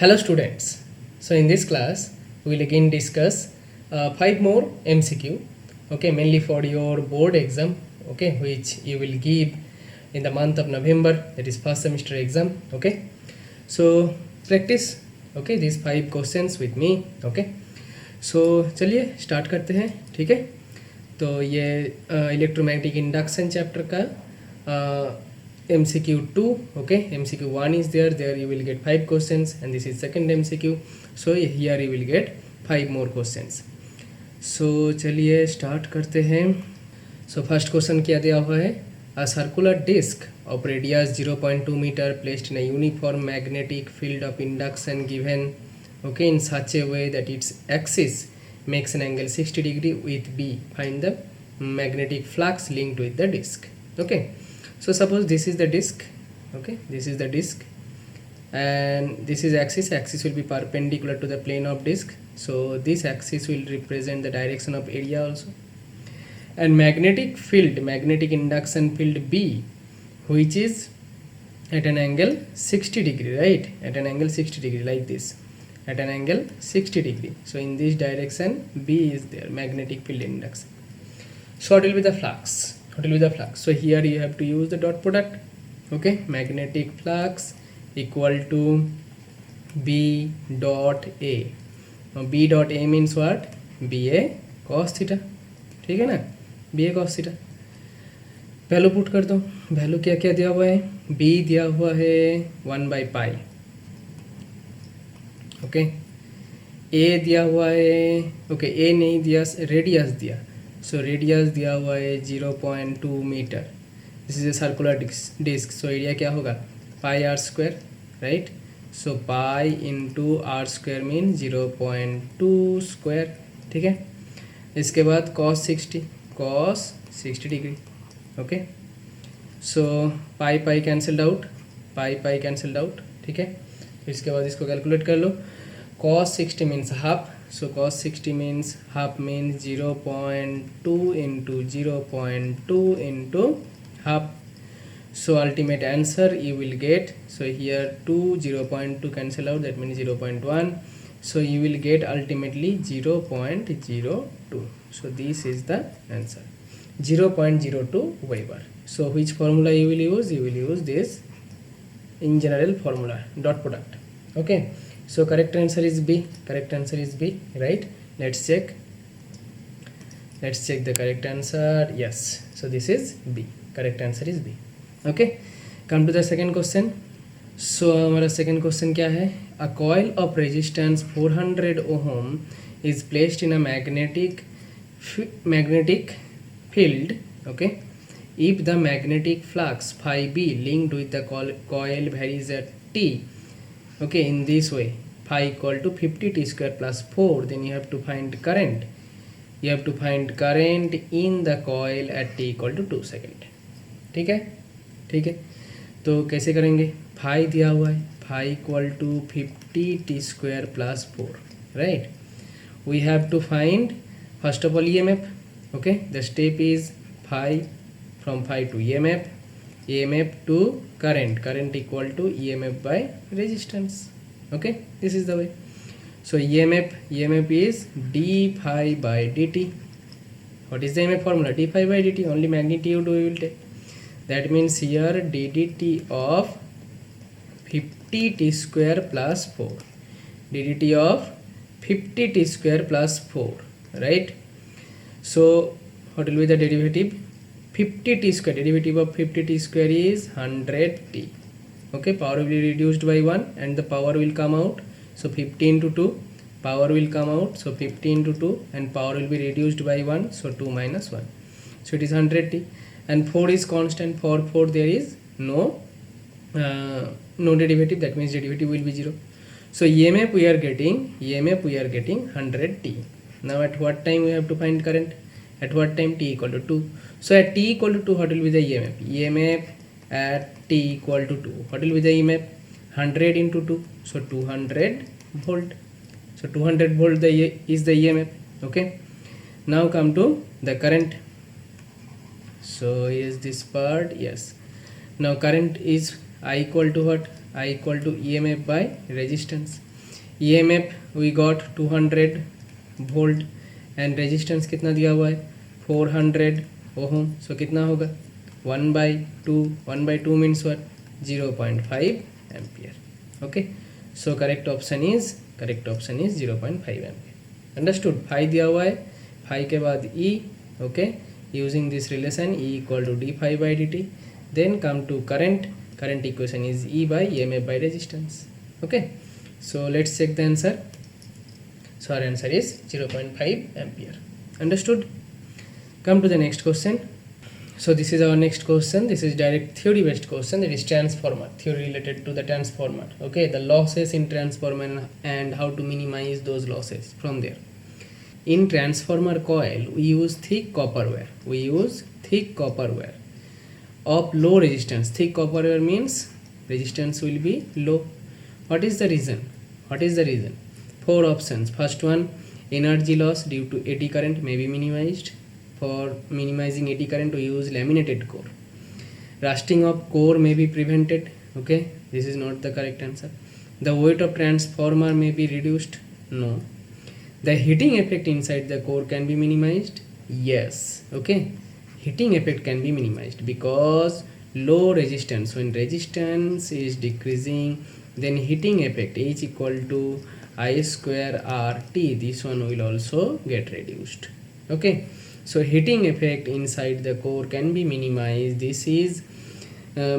Hello students. So in this class we will again discuss 5 more MCQ, okay, mainly for your board exam, okay, which you will give in the month of November, that is first semester exam, okay. So practice, okay, these 5 questions with me, okay. So चलिए start करते हैं, ठीक है। तो ये electromagnetic induction chapter का MCQ2, okay, MCQ1 is there you will get 5 questions and this is second MCQ, so here you will get 5 more questions. So चलिए start करते हैं. So first question क्या दिया हुआ है, a circular disc of radius 0.2 meter placed in a uniform magnetic field of induction given, okay, in such a way that its axis makes an angle 60 degree with B. Find the magnetic flux linked with the disc, okay. So suppose this is the disc, okay, this is the disc and this is axis will be perpendicular to the plane of disc, so this axis will represent the direction of area also, and magnetic induction field B, which is at an angle 60 degree, right, at an angle 60 degree like this, at an angle 60 degree, so in this direction B is there, magnetic field induction. So what will be the flux? So here you have to use the dot product, okay, magnetic flux equal to B dot A. Now B dot A means what? BA cos theta, ठीक है ना, BA cos theta. Value put कर दो, value क्या क्या दिया हुआ है, B दिया हुआ है 1/π, ओके, A दिया हुआ है, ओके, A नहीं दिया, रेडियस दिया, सो रेडियस दिया हुआ है 0.2 metre, this is a circular disc, so area क्या होगा pi r square, right, so pi into r square mean 0.2 square, ठीक है। इसके बाद cos 60 degree, okay, so pi pi cancelled out, pi cancelled out, ठीक है। इसके बाद इसको कैलकुलेट कर लो, cos 60 means half, so cos 60 means half means 0.2 into 0.2 into half, so ultimate answer you will get, so here 0.2 cancel out, that means 0.1, so you will get ultimately 0.02, so this is the answer, 0.02 Weber. So which formula you will use? You will use this in general formula, dot product, okay. So correct answer is B, right. Let's check the correct answer. Yes, so this is B, correct answer is B, okay. Come to the second question. So हमारा second question क्या है, a coil of resistance 400 ohm is placed in a magnetic field, okay. If the magnetic flux phi B linked with the coil varies at T, okay, in this way, phi equal to 50 t square plus 4, then you have to find current, in the coil at t equal to 2 second, ठीक है। तो कैसे करेंगे, phi दिया हुआ है, phi equal to 50 t square plus 4, right. We have to find first of all EMF, okay, the step is phi, from phi to EMF to current equal to EMF by resistance, okay, this is the way. So EMF is d phi by dt. What is the EMF formula? D phi by dt, only magnitude we will take, that means here ddt of 50 t square plus 4, ddt of 50 t square plus 4, right. So what will be the derivative, 50 t square, derivative of 50 t square is 100 t, okay, power will be reduced by 1 and the power will come out, so 50 into 2, power will come out, so 50 into 2 and power will be reduced by 1, so 2 minus 1, so it is 100 t, and 4 is constant, for 4 there is no derivative, that means derivative will be 0. So EMF we are getting 100 t. Now at what time we have to find current, at what time, t equal to 2, so at t equal to 2 what will be the EMF at t equal to 2, what will be the EMF, 100 into 2, so 200 volt, so 200 volt is the EMF, okay. Now come to the current, so is this part, yes. Now current is I equal to what, I equal to EMF by resistance, EMF we got 200 volt and resistance कितना दिया हुआ है 400 ohm. सो कितना होगा 1/2. 1/2 means what 0.5 ampere. Okay, so correct option is 0.5 ampere. Understood. Phi दिया हुआ है, phi के बाद e. Okay, using this relation e equal to d phi by d t. Then come to current. Current equation is e by EMF by resistance. Okay, so let's check the answer. So our answer is 0.5 ampere. Understood. Come to the next question. So this is our next question. This is direct theory based question, that is transformer theory related to the transformer. Okay, the losses in transformer and how to minimize those losses from there. In transformer coil we use thick copper wire of low resistance. Thick copper wire means resistance will be low. What is the reason? 4 options. First one, energy loss due to eddy current may be minimized. For minimizing eddy current we use laminated core. Rusting of core may be prevented. Okay, this is not the correct answer. The weight of transformer may be reduced. No. The heating effect inside the core can be minimized. Yes. Okay, heating effect can be minimized because low resistance. When resistance is decreasing, then heating effect H equal to I square RT, this one will also get reduced. Okay, so heating effect inside the core can be minimized. This is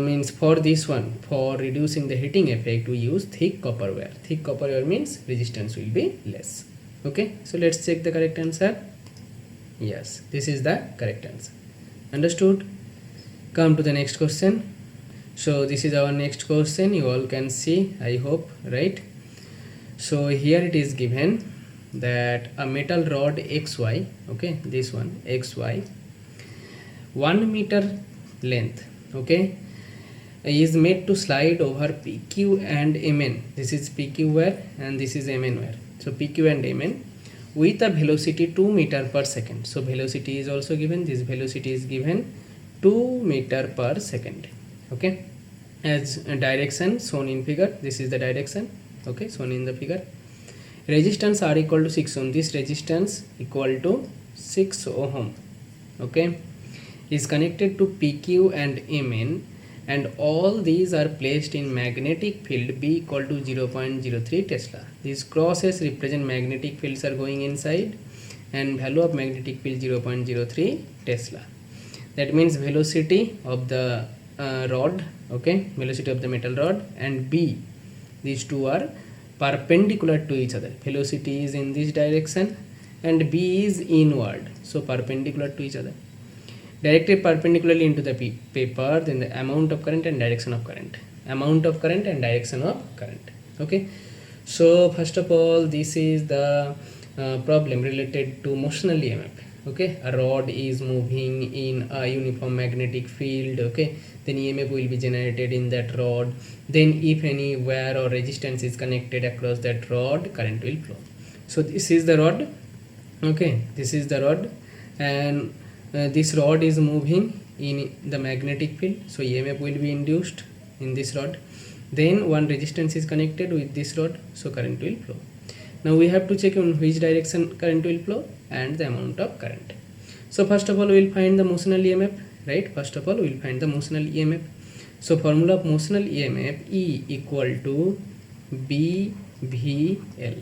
means for this one, for reducing the heating effect we use thick copper wire. Thick copper wire means resistance will be less. Okay, so let's check the correct answer. Yes, this is the correct answer. Understood. Come to the next question. So this is our next question. You all can see, I hope, right? So here it is given that a metal rod XY, okay, this one XY, 1 meter length, okay, is made to slide over PQ and MN. This is PQ wire and this is MN wire. So PQ and MN with a velocity 2 meter per second. So velocity is also given. This velocity is given 2 meter per second. Okay, as a direction shown in figure. This is the direction, okay, shown in the figure. Resistance R equal to 6 ohm. This resistance equal to 6 ohm, okay, is connected to PQ and MN, and all these are placed in magnetic field B equal to 0.03 Tesla. These crosses represent magnetic fields are going inside, and value of magnetic field 0.03 Tesla. That means velocity of the rod, okay, velocity of the metal rod and B, these two are perpendicular to each other. Velocity is in this direction and B is inward, so perpendicular to each other. Directed perpendicularly into the paper, then the amount of current and direction of current. Amount of current and direction of current. Okay, so first of all, this is the problem related to motional EMF. Okay, a rod is moving in a uniform magnetic field. Okay, then EMF will be generated in that rod. Then if any wire or resistance is connected across that rod, current will flow. So this is the rod. Okay, this is the rod, and this rod is moving in the magnetic field, so EMF will be induced in this rod. Then one resistance is connected with this rod, so current will flow. Now we have to check in which direction current will flow and the amount of current. So first of all we will find the motional EMF, right? First of all we will find the motional EMF. So formula of motional EMF, E equal to BVL.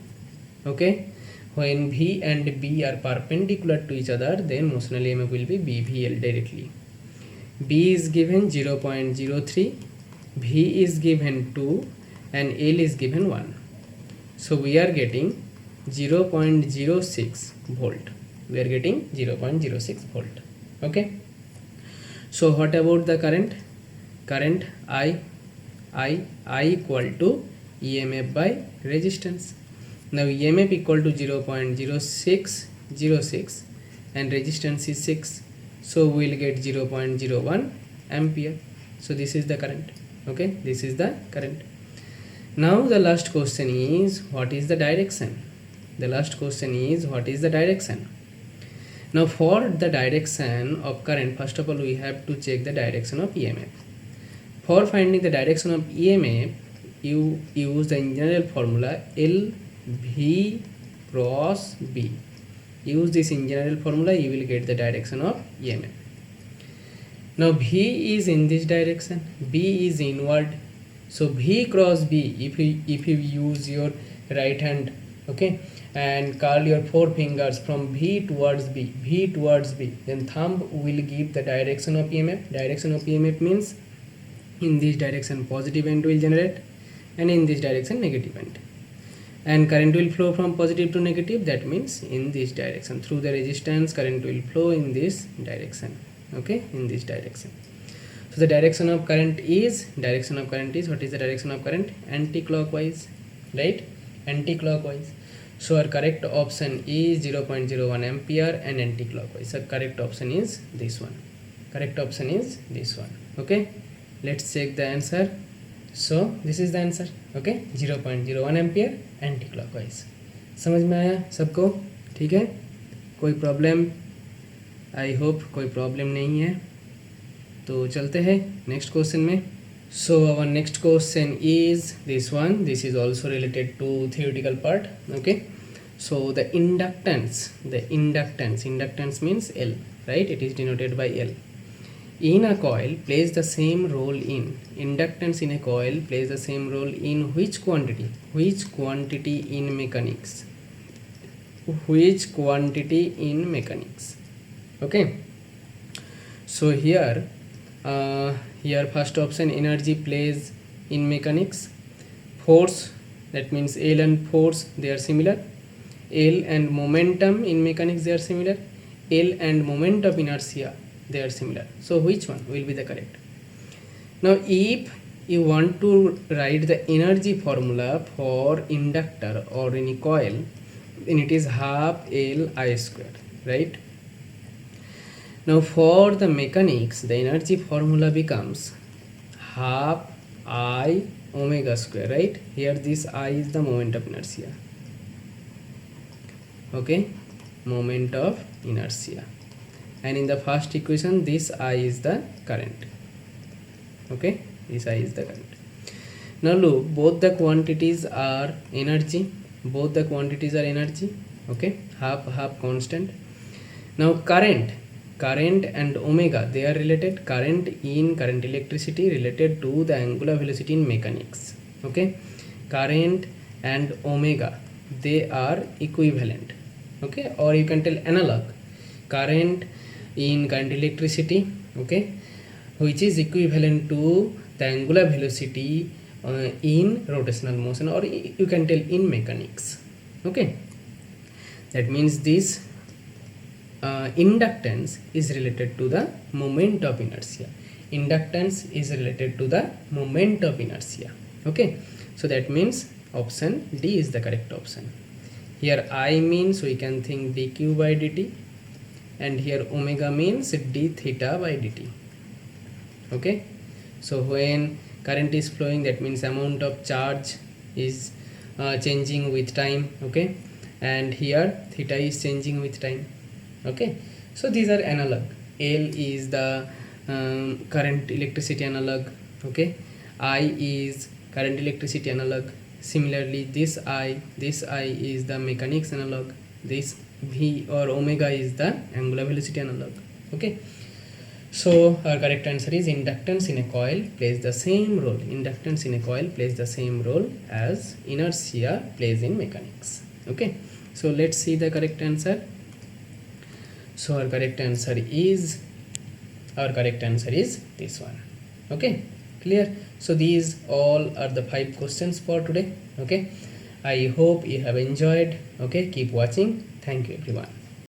Okay, when V and B are perpendicular to each other, then motional EMF will be BVL directly. B is given 0.03, V is given 2 and L is given 1. So we are getting 0.06 volt. We are getting 0.06 volt. Okay, so what about the current? Current I equal to EMF by resistance. Now EMF equal to 0.0606 and resistance is 6, so we will get 0.01 ampere. So this is the current. Okay, this is the current. Now the last question is, what is the direction? The last question is, what is the direction? Now for the direction of current, first of all we have to check the direction of EMF. For finding the direction of EMF, you use the general formula L V cross B. Use this in general formula, you will get the direction of EMF. Now V is in this direction, B is inward, so V cross B, if you use your right hand, okay, and curl your four fingers from V towards B, then thumb will give the direction of EMF. Direction of EMF means in this direction positive end will generate, and in this direction negative end. And current will flow from positive to negative, that means in this direction. Through the resistance, current will flow in this direction, okay, in this direction. So the direction of current is, what is the direction of current? Anti-clockwise, right? Anti-clockwise. So our correct option is 0.01 ampere and anti-clockwise. So correct option is this one. Okay, let's check the answer. So this is the answer, okay, 0.01 ampere anti clockwise. समझ में आया सबको? ठीक है, कोई problem? I hope कोई problem नहीं है. तो चलते हैं नेक्स्ट क्वेश्चन में. So our next question is this one. This is also related to theoretical part. Okay, so the inductance means L, right? It is denoted by L. In a coil plays the same role in, inductance in a coil plays the same role in which quantity in mechanics? Okay, so here first option, energy plays in mechanics. Force, that means L and force, they are similar. L and momentum in mechanics, they are similar. L and moment of inertia, they are similar. So which one will be the correct? Now if you want to write the energy formula for inductor or any coil, then it is half L I square, right? Now for the mechanics, the energy formula becomes half I omega square, right? Here this I is the moment of inertia, okay, moment of inertia. And in the first equation, this I is the current, okay, this I is the current. Now look, both the quantities are energy, okay, half constant. Now current and omega, they are related. Current electricity related to the angular velocity in mechanics, okay. Current and omega, they are equivalent, okay, or you can tell analog. Current in current electricity, okay, which is equivalent to the angular velocity in rotational motion, or you can tell in mechanics, okay. That means this inductance is related to the moment of inertia. Okay, so that means option D is the correct option. Here I means we can think dq by dt, and here omega means d theta by dt, okay. So when current is flowing, that means amount of charge is changing with time, okay, and here theta is changing with time, okay. So these are analog. L is the current electricity analog, okay. I is current electricity analog. Similarly this I is the mechanics analog. This V or omega is the angular velocity analog, okay. So our correct answer is inductance in a coil plays the same role. As inertia plays in mechanics, okay. So let's see the correct answer. So our correct answer is this one, okay, clear. So these all are the 5 questions for today, okay. I hope you have enjoyed, okay. Keep watching. Thank you everyone.